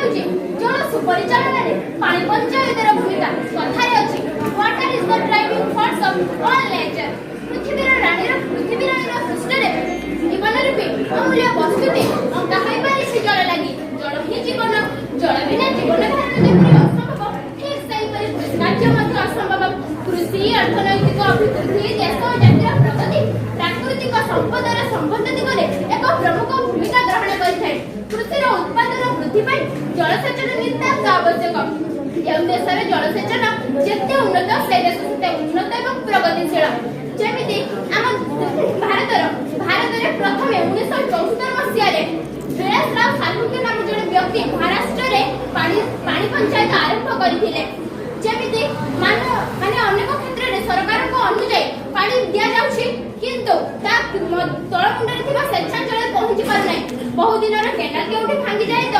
ହେଉଛି ଜଳ ସୁପରିଚାଳନାରେ ପାଣି ପଞ୍ଚାୟତର ଭୂମିକା। କଥାରେ ଅଛି water is the driving force of all nature. ପୃଥିବୀର ରାଣୀର ପୃଷ୍ଠରେ ଜୀବନ ରୂପୀ ଅମୂଲ୍ୟ ବସ୍ତୁଟି ଅଙ୍କା ହୋଇପାରିଛି ଜଳ ଲାଗି। ଜଳ ହିଁ ଜୀବନ, ଜଳ ବିନା ଜୀବନ ଧାରଣ ଯେପରି ଅସମ୍ଭବ, ଠିକ୍ ସେହିପରି କୃଷି କାର୍ଯ୍ୟ ମଧ୍ୟ ଅସମ୍ଭବ। କୃଷି ଅର୍ଥନୈତିକ ଅଭିବୃଦ୍ଧି, ଦେଶ ଓ ଜାତିର ପ୍ରଗତି, ପ୍ରାକୃତିକ ସମ୍ପଦର ସମ୍ବନ୍ଧ ଦିଗରେ ଏକ ପ୍ରମୁଖ ଭୂମିକା ଗ୍ରହଣ କରିଥାଏ। କୃଷିର ଉତ୍ପାଦନ ବୃଦ୍ଧି ପାଇଁ ଜଳସେଚନ ନିତାନ୍ତ ଆବଶ୍ୟକ। ଯେଉଁ ଦେଶରେ ଜଳସେଚନ ଯେତେ ଉନ୍ନତ, ସେ ଦେଶ ସେତେ ଉନ୍ନତ ଏବଂ ପ୍ରଗତିଶୀଳ। ଯେମିତି ଆମ ଭାରତରେ ପ୍ରଥମେ 1974 ମସିହାରେ ବିଳାସରାଓ ସାଲୁଙ୍କେ ନାମ ଜଣେ ବ୍ୟକ୍ତି ମହାରାଷ୍ଟ୍ରରେ ପାଣି ପଞ୍ଚାୟତ ଆରମ୍ଭ କରିଥିଲେ। ଯେମିତି ମାନେ ଅନେକ କ୍ଷେତ୍ରରେ ସରକାରଙ୍କ ଅନୁଯାୟୀ ପାଣି ଦିଆଯାଉଛି, କିନ୍ତୁ ତା ତଳମୁଣ୍ଡରେ ଥିବା ସ୍ୱେଚ୍ଛାଞ୍ଚଳରେ ପହଞ୍ଚି ପାରୁନାହିଁ। ବହୁ ଦିନର କେନାଲ କେଉଁଠି ଭାଙ୍ଗି ଯାଏ ତ